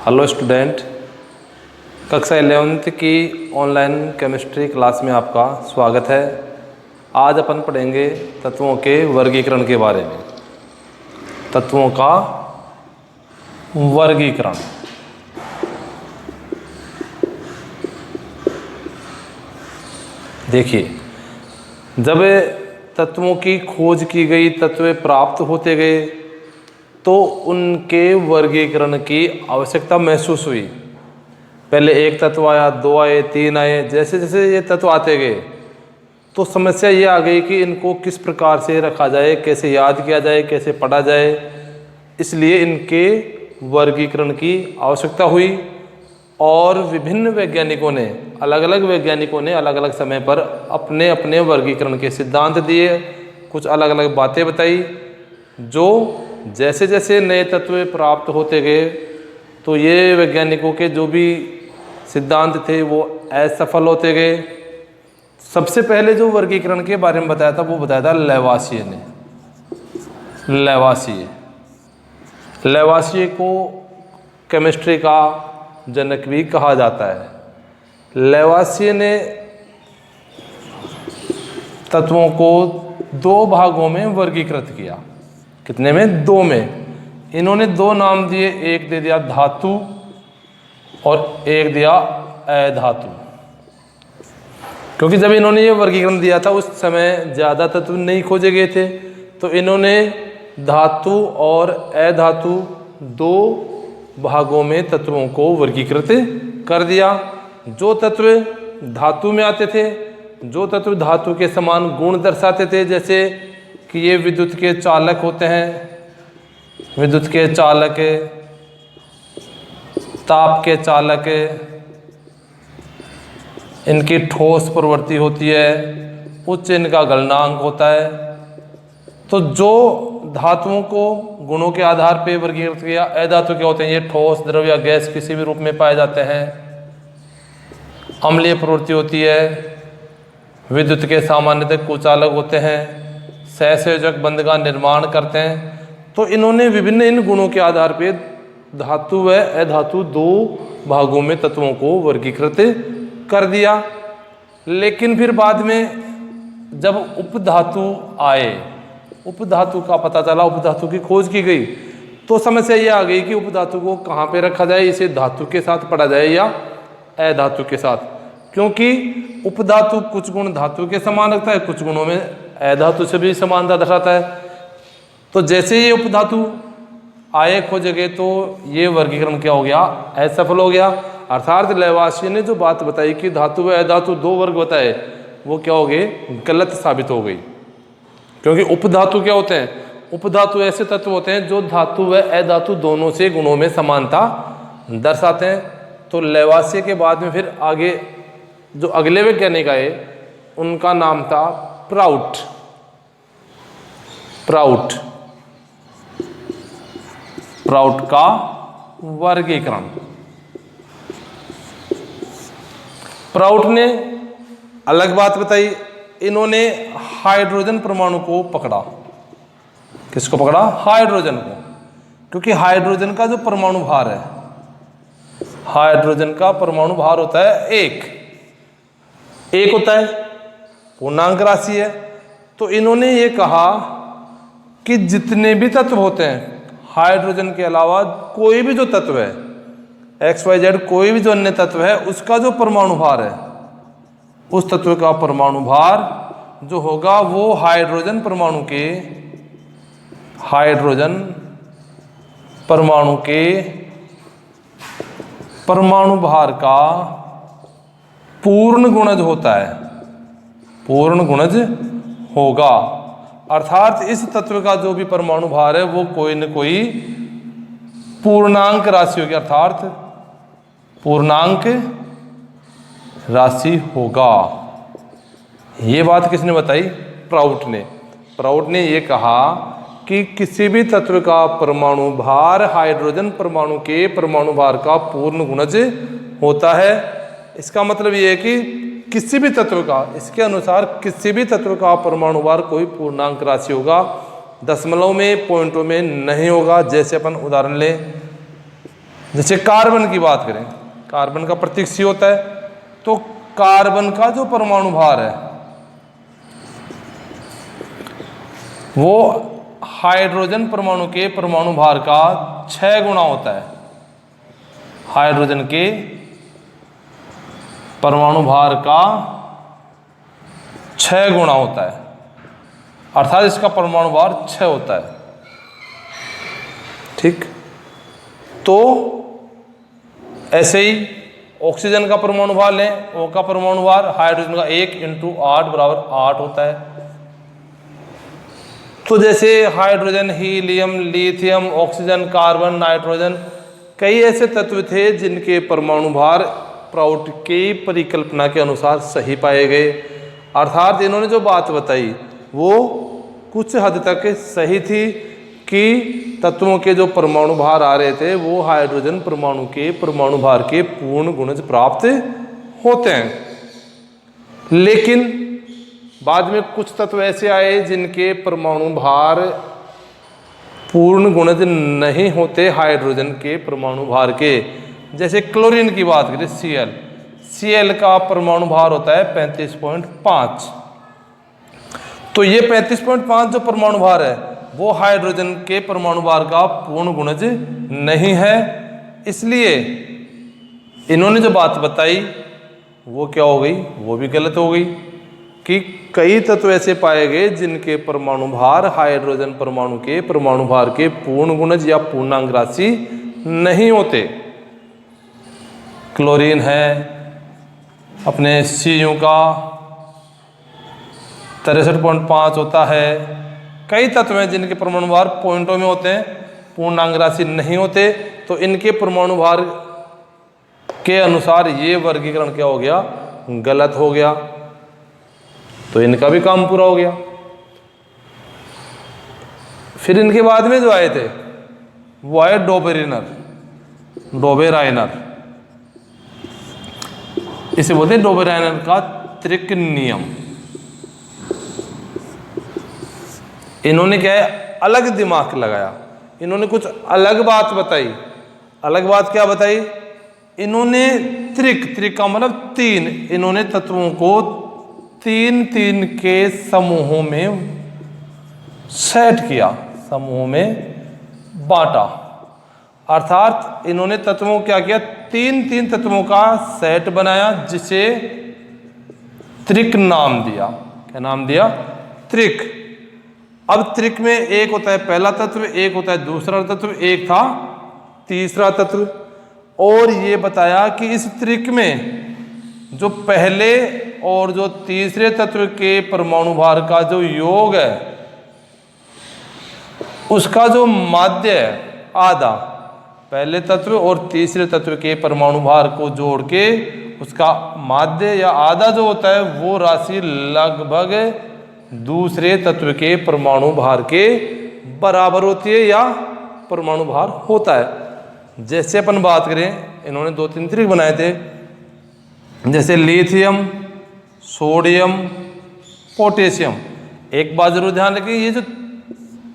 Hello student, कक्षा 11th की online chemistry class में आपका स्वागत है। आज अपन पढ़ेंगे तत्वों के वर्गीकरण के बारे में। तत्वों का वर्गीकरण। देखिए, जब तत्वों की खोज की गई, तत्व प्राप्त होते गए, तो उनके वर्गीकरण की आवश्यकता महसूस हुई। पहले एक तत्व आया, दो आए, तीन आए। जैसे जैसे ये तत्व आते गए तो समस्या ये आ गई कि इनको किस प्रकार से रखा जाए, कैसे याद किया जाए, कैसे पढ़ा जाए। इसलिए इनके वर्गीकरण की आवश्यकता हुई और विभिन्न वैज्ञानिकों ने, अलग अलग वैज्ञानिकों ने अलग अलग समय पर अपने अपने वर्गीकरण के सिद्धांत दिए, कुछ अलग अलग बातें बताई। जो जैसे जैसे नए तत्व प्राप्त होते गए तो ये वैज्ञानिकों के जो भी सिद्धांत थे वो असफल होते गए। सबसे पहले जो वर्गीकरण के बारे में बताया था वो बताया था लैवासिए ने। लैवासिए को केमिस्ट्री का जनक भी कहा जाता है। लैवासिए ने तत्वों को दो भागों में वर्गीकृत किया। कितने में? दो में। इन्होंने दो नाम दिए, एक दे दिया धातु और एक दिया अधातु। क्योंकि जब इन्होंने ये वर्गीकरण दिया था उस समय ज़्यादा तत्व नहीं खोजे गए थे, तो इन्होंने धातु और अधातु दो भागों में तत्वों को वर्गीकृत कर दिया। जो तत्व धातु में आते थे, जो तत्व धातु के समान गुण दर्शाते थे, जैसे कि ये विद्युत के चालक होते हैं, विद्युत के चालक, ताप के चालक, इनकी ठोस प्रवृत्ति होती है, उच्च इनका गलनांक होता है। तो जो धातुओं को गुणों के आधार पर वर्गीकृत किया। अधातु क्या होते हैं? ये ठोस, द्रव या गैस किसी भी रूप में पाए जाते हैं। अम्लीय प्रवृत्ति होती है, विद्युत के सामान्यतः कुचालक होते हैं, सहसंयोजक बंध का निर्माण करते हैं। तो इन्होंने विभिन्न इन गुणों के आधार पर धातु व अधातु दो भागों में तत्वों को वर्गीकृत कर दिया। लेकिन फिर बाद में जब उपधातु आए, उपधातु का पता चला, उपधातु की खोज की गई, तो समस्या ये आ गई कि उपधातु को कहाँ पे रखा जाए, इसे धातु के साथ पढ़ा जाए या अधातु के साथ। क्योंकि उपधातु कुछ गुण धातु के समान रखता है, कुछ गुणों में अधातु से भी समानता दर्शाता है। तो जैसे ये उपधातु आए खोजे गए तो ये वर्गीकरण क्या हो गया? असफल हो गया। अर्थात लैवासिए ने जो बात बताई कि धातु व अधातु दो वर्ग बताए, वो क्या हो गए? गलत साबित हो गई। क्योंकि उपधातु क्या होते हैं? उपधातु ऐसे तत्व होते हैं जो धातु व अधातु दोनों से गुणों में समानता दर्शाते हैं। तो लैवासिए के बाद में फिर आगे जो अगले वैज्ञानिक आए उनका नाम था प्राउट। प्राउट का वर्गीकरण। प्राउट ने अलग बात बताई। इन्होंने हाइड्रोजन परमाणु को पकड़ा। किसको पकड़ा? हाइड्रोजन को। क्योंकि हाइड्रोजन का जो परमाणु भार है, हाइड्रोजन का परमाणु भार होता है एक होता है, पूर्णांक राशि है। तो इन्होंने ये कहा कि जितने भी तत्व होते हैं, हाइड्रोजन के अलावा कोई भी जो तत्व है, XYZ कोई भी जो अन्य तत्व है, उसका जो परमाणु भार है, उस तत्व का परमाणु भार जो होगा वो हाइड्रोजन परमाणु के परमाणु भार का पूर्ण गुणज होता है, पूर्ण गुणज होगा। अर्थात इस तत्व का जो भी परमाणु भार है वो कोई न कोई पूर्णांक राशि होगी, अर्थात पूर्णांक राशि होगा। ये बात किसने बताई? प्राउट ने। प्राउट ने ये कहा कि किसी भी तत्व का परमाणु भार हाइड्रोजन परमाणु के परमाणु भार का पूर्ण गुणज होता है। इसका मतलब ये है कि किसी भी तत्व का, इसके अनुसार किसी भी तत्व का परमाणु भार कोई पूर्णांक राशि होगा, दशमलव में, पॉइंटों में नहीं होगा। जैसे अपन उदाहरण लें, जैसे कार्बन की बात करें, कार्बन का प्रतीक C होता है, तो कार्बन का जो परमाणु भार है वो हाइड्रोजन परमाणु के परमाणु भार का 6 गुना होता है। हाइड्रोजन के परमाणु भार का 6 गुना होता है, अर्थात इसका परमाणु भार 6 होता है। ठीक, तो ऐसे ही ऑक्सीजन का परमाणु भार लें, O का परमाणु भार हाइड्रोजन का 1 × 8 बराबर 8 होता है। तो जैसे hydrogen, helium, lithium, oxygen, carbon, nitrogen, कई ऐसे तत्व थे जिनके परमाणु भार प्राउट की परिकल्पना के अनुसार सही पाए गए, अर्थात इन्होंने जो बात बताई वो कुछ हद तक सही थी कि तत्वों के जो परमाणु भार आ रहे थे वो हाइड्रोजन परमाणु के परमाणु भार के पूर्ण गुणज प्राप्त होते हैं। लेकिन बाद में कुछ तत्व ऐसे आए जिनके परमाणु भार पूर्ण गुणज नहीं होते हाइड्रोजन के परमाणु भार के। जैसे क्लोरीन की बात करें, Cl का परमाणु भार होता है 35.5। तो ये 35.5 जो परमाणु भार है वो हाइड्रोजन के परमाणु भार का पूर्ण गुणज नहीं है। इसलिए इन्होंने जो बात बताई वो क्या हो गई, वो भी गलत हो गई कि कई तत्व ऐसे पाए गए जिनके परमाणु भार हाइड्रोजन परमाणु के परमाणु भार के पूर्ण गुणज या पूर्णांक राशि नहीं होते। क्लोरीन है अपने Cu का 63.5 होता है। कई तत्व हैं जिनके परमाणु भार पॉइंटों में होते हैं, पूर्णांक राशि नहीं होते। तो इनके परमाणु भार के अनुसार ये वर्गीकरण क्या हो गया, गलत हो गया। तो इनका भी काम पूरा हो गया। फिर इनके बाद में जो आए थे वो आए डोबेराइनर। इसे बोलते हैं डोबेराइनर का त्रिक नियम। इन्होंने क्या है, अलग दिमाग लगाया, इन्होंने कुछ अलग बात बताई। अलग बात क्या बताई, इन्होंने त्रिक का मतलब 3, इन्होंने तत्वों को 3 के समूहों में सेट किया, समूहों में बांटा। अर्थात इन्होंने तत्वों क्या किया, 3 तत्वों का सेट बनाया जिसे त्रिक नाम दिया। क्या नाम दिया, त्रिक। अब त्रिक में एक होता है पहला तत्व, एक होता है दूसरा तत्व, एक था तीसरा तत्व। और ये बताया कि इस त्रिक में जो पहले और जो तीसरे तत्व के परमाणु भार का जो योग है उसका जो माध्य है आधा, पहले तत्व और तीसरे तत्व के परमाणु भार को जोड़ के उसका माध्य या आधा जो होता है वो राशि लगभग दूसरे तत्व के परमाणु भार के बराबर होती है या परमाणु भार होता है। जैसे अपन बात करें, इन्होंने 2-3 त्रिक बनाए थे, जैसे लिथियम, सोडियम, पोटेशियम। एक बात जरूर ध्यान रखें, ये जो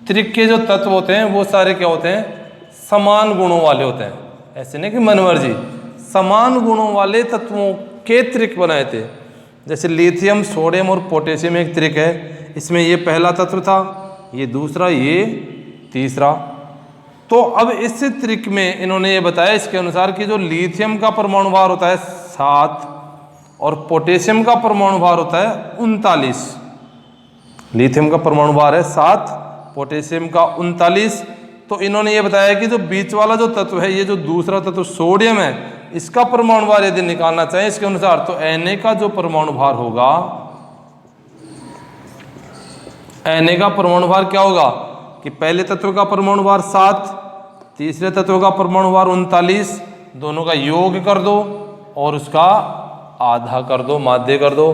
त्रिक के जो तत्व होते हैं वो सारे क्या होते हैं, समान गुणों वाले होते हैं। ऐसे नहीं कि मनमर्जी, समान गुणों वाले तत्वों के त्रिक बनाए थे। जैसे लिथियम, सोडियम और पोटेशियम एक त्रिक है, इसमें ये पहला तत्व था, ये दूसरा, ये तीसरा। तो अब इस त्रिक में इन्होंने ये बताया इसके अनुसार कि जो लिथियम का परमाणु भार होता है 7 और पोटेशियम का परमाणु भार होता है 39। लिथियम का परमाणु भार है 7, पोटेशियम का 39। तो इन्होंने ये बताया कि जो बीच वाला जो तत्व है, ये जो दूसरा तत्व सोडियम है, इसका परमाणु भार यदि निकालना चाहें इसके अनुसार, तो Na का जो परमाणु भार होगा, Na का परमाणु भार क्या होगा कि पहले तत्व का परमाणु भार 7, तीसरे तत्व का परमाणु भार 39, दोनों का योग कर दो और उसका आधा कर दो, माध्य कर दो।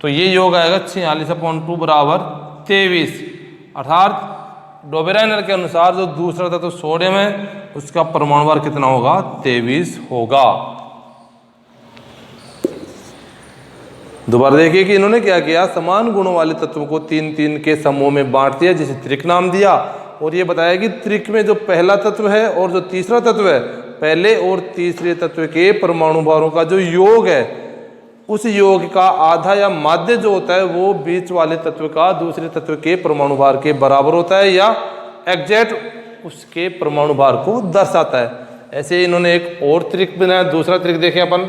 तो ये योग आएगा 46/2 बराबर 23। अर्थात डोबेराइनर के अनुसार जो दूसरा तत्व सोडियम है उसका परमाणु भार कितना होगा, 23 होगा। दोबारा देखिए कि इन्होंने क्या किया, समान गुणों वाले तत्वों को 3 के समूह में बांट दिया जिसे त्रिक नाम दिया। और ये बताया कि त्रिक में जो पहला तत्व है और जो तीसरा तत्व है, पहले और तीसरे तत्व के परमाणु भारों का जो योग है, उस योग का आधा या माध्य जो होता है वो बीच वाले तत्व का दूसरे तत्व के परमाणु भार के बराबर होता है या एग्जैक्ट उसके परमाणु भार को दर्शाता है। ऐसे इन्होंने एक और त्रिक बनाया। दूसरा त्रिक देखें अपन,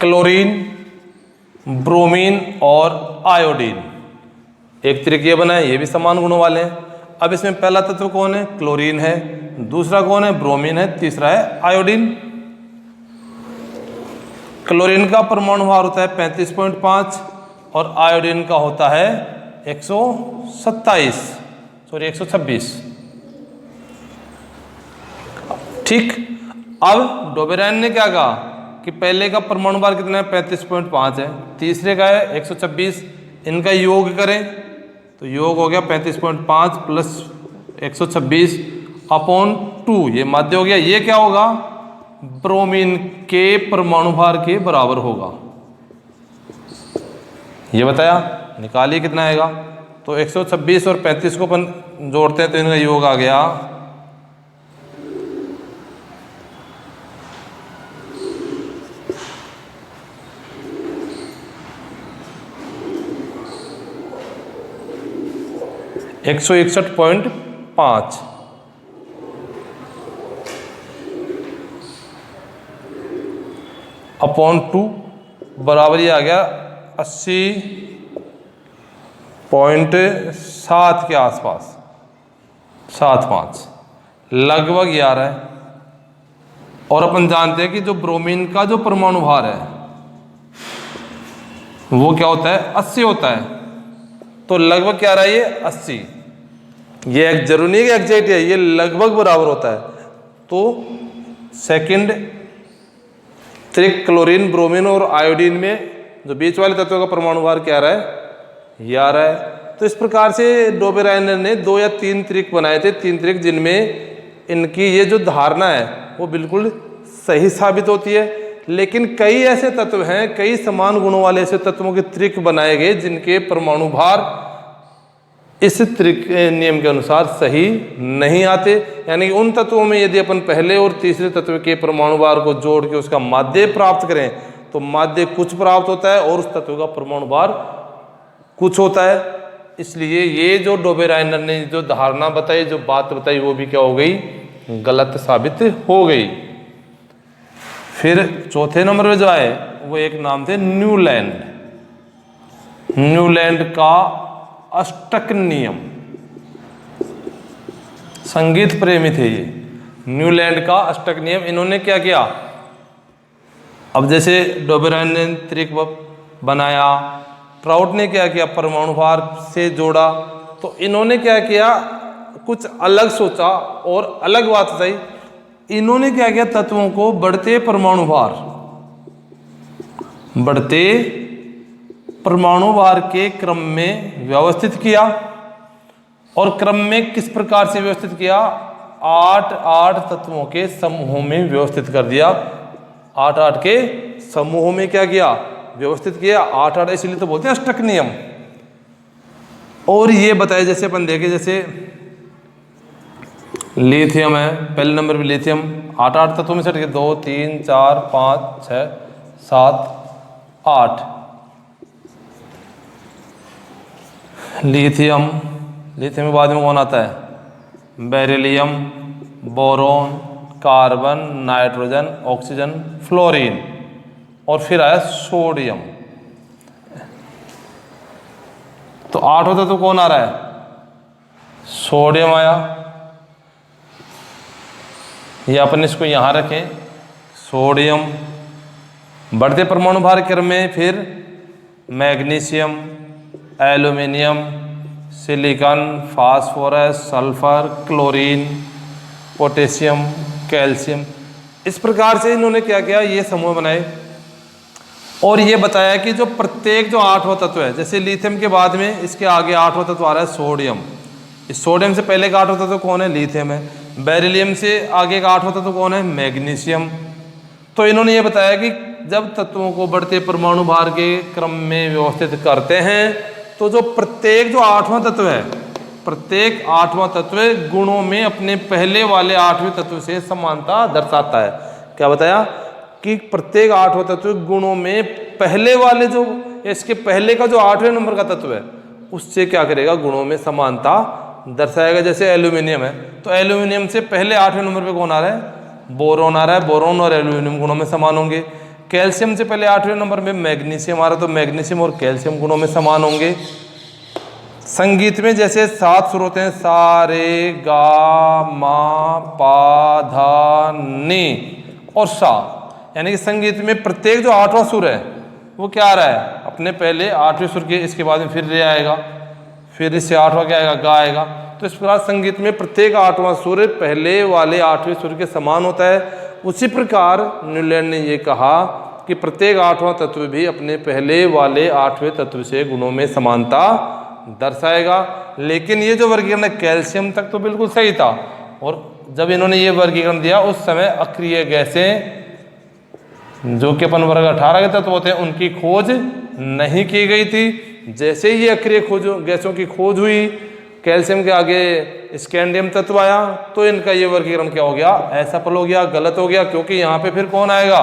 क्लोरीन, ब्रोमीन और आयोडीन। एक त्रिक ये बना है, ये भी समान गुणों वाले हैं। अब इसमें पहला तत्व कौन है? क्लोरीन है। दूसरा कौन है? ब्रोमीन है। तीसरा है आयोडीन। क्लोरीन का परमाणु भार होता है 35.5 और आयोडीन का होता है 126। ठीक। अब डोबेराइन ने क्या कहा कि पहले का परमाणु भार कितना है? 35.5 है। तीसरे का है 126। इनका योग करें तो योग हो गया 35.5 प्लस 126 अपॉन 2, ये माध्य हो गया। ये क्या होगा? ब्रोमीन के परमाणु भार के बराबर होगा। ये बताया, निकालिए कितना आएगा। तो 126 और 35 को अपन जोड़ते हैं तो इनका योग आ गया 161.5 अपॉन 2 बराबर ये आ गया 80.7 के आसपास, 75 लगभग 11 है। और अपन जानते हैं कि जो ब्रोमीन का जो परमाणु भार है वो क्या होता है? 80 होता है। तो लगभग क्या रहा है? ये 80। ये एक जरूरी नहीं है कि एग्जैक्ट है, ये लगभग बराबर होता है। तो सेकंड त्रिक क्लोरीन, ब्रोमीन और आयोडीन में जो बीच वाले तत्वों का परमाणु भार क्या रहा है? 11 है। तो इस प्रकार से डोबेराइनर ने 2 या 3 त्रिक बनाए थे, 3 त्रिक जिनमें इनकी ये जो धारणा है वो बिल्कुल सही साबित होती है। लेकिन कई ऐसे तत्व हैं, कई समान गुणों वाले ऐसे तत्वों के त्रिक बनाए गए जिनके परमाणु भार इस त्रिक नियम के अनुसार सही नहीं आते। यानी उन तत्वों में यदि अपन पहले और तीसरे तत्व के परमाणु भार को जोड़ के उसका माध्य प्राप्त करें तो माध्य कुछ प्राप्त होता है और उस तत्व का परमाणु भार कुछ होता है। इसलिए ये जो डोबेराइनर ने जो धारणा बताई, जो बात बताई, वो भी क्या हो गई? गलत साबित हो गई। फिर चौथे नंबर पे जो आए वो एक नाम थे न्यूलैंड। न्यूलैंड का अष्टक नियम, संगीत प्रेमी थे ये। न्यूलैंड का अष्टक नियम, इन्होंने क्या किया? अब जैसे डोबेराइन ने त्रिक बनाया, ट्राउट ने क्या किया? परमाणु भार से जोड़ा। तो इन्होंने क्या किया? कुछ अलग सोचा और अलग बात बताई। इन्होंने क्या किया? तत्वों को बढ़ते परमाणु भार के क्रम में व्यवस्थित किया। और क्रम में किस प्रकार से व्यवस्थित किया? 8 तत्वों के समूहों में व्यवस्थित कर दिया। 8 के समूहों में क्या किया? व्यवस्थित किया। 8 इसलिए तो बोलते हैं अष्टक नियम। और ये बताए, जैसे अपन देखें, जैसे लिथियम है, पहले नंबर पे लिथियम 8 तत्वों में से 2 3 4 5 6 7 8 लिथियम के बाद में कौन आता है? Beryllium, boron, carbon, nitrogen, oxygen, fluorine और फिर आया सोडियम। तो 8 होता तो कौन आ रहा है? सोडियम आया। ये अपन इसको यहां रखें, सोडियम। बढ़ते परमाणु भार क्रम में फिर magnesium, aluminium, silicon, phosphorus, sulphur, chlorine, potassium, calcium. इस प्रकार से इन्होंने क्या किया? ये समूह बनाए और ये बताया कि जो प्रत्येक जो 8वां तत्व है, जैसे लिथियम के बाद में इसके आगे 8वां तत्व आ रहा है सोडियम। इस सोडियम से पहले का 8वां तत्व कौन है? लिथियम है। बेरिलियम से आगे का 8वां तत्व कौन है? मैग्नीशियम। तो इन्होंने ये बताया कि जब तत्वों को बढ़ते परमाणु भार के क्रम में व्यवस्थित करते हैं तो जो प्रत्येक जो 8वां तत्व है प्रत्येक आठवां तत्व गुणों में अपने पहले वाले आठवें तत्व से समानता दर्शाता है। क्या बताया कि प्रत्येक आठवां तत्व गुणों में पहले वाले जो, इसके पहले का जो आठवें नंबर का तत्व है उससे क्या करेगा, गुणों में समानता दर्शाएगा। जैसे एल्यूमिनियम है तो एल्यूमिनियम से पहले आठवें नंबर पे कौन आ रहा है, बोरोन आ रहा है। बोरोन और एल्यूमिनियम गुणों में समान होंगे। कैल्शियम से पहले आठवें नंबर पे मैग्नीशियम आ रहा है तो मैग्नीशियम और कैल्शियम गुणों में समान होंगे। संगीत में जैसे 7 सुर होते हैं, सा रे गा मा पा धा नी और सा, यानी कि संगीत में प्रत्येक जो 8वां सुर है वो क्या आ रहा है, अपने पहले 8वें सुर के, इसके बाद में फिर रे आएगा, फिर इससे 8वां क्या आएगा, गा आएगा। तो इस प्रकार संगीत में प्रत्येक 8वां सुर पहले वाले 8वें सुर के समान होता है। उसी प्रकार न्यूलैंड ने ये कहा कि प्रत्येक 8वां तत्व भी अपने पहले वाले 8वें तत्व से गुणों में समानता दर्शाएगा। लेकिन ये जो वर्गीकरण है कैल्शियम तक तो बिल्कुल सही था, और जब इन्होंने ये वर्गीकरण दिया उस समय अक्रिय गैसें जो कि अपन वर्ग 18 के तत्व होते हैं उनकी खोज नहीं की गई थी। जैसे ही ये अक्रिय गैसों की खोज हुई, कैल्शियम के आगे स्कैंडियम तत्व आया, तो इनका ये वर्गीकरण क्या हो गया, असफल हो गया, गलत हो गया। क्योंकि यहाँ पे फिर कौन आएगा,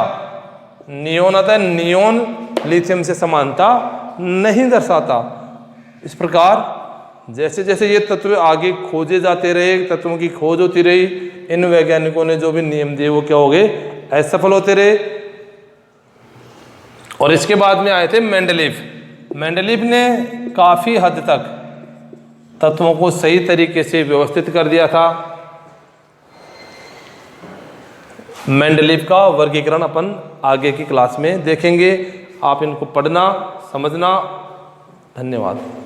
नियोन आता है। नियोन लिथियम से समानता नहीं दर्शाता। इस प्रकार जैसे जैसे ये तत्व आगे खोजे जाते रहे, तत्वों की खोज होती रही, इन वैज्ञानिकों ने जो भी नियम दिए वो क्या हो गए, असफल होते रहे। और इसके बाद में आए थे मेंडलीफ। मेंडलीफ ने काफ़ी हद तक तत्वों को सही तरीके से व्यवस्थित कर दिया था। मेंडलीफ का वर्गीकरण अपन आगे की क्लास में देखेंगे। आप इनको पढ़ना, समझना। धन्यवाद।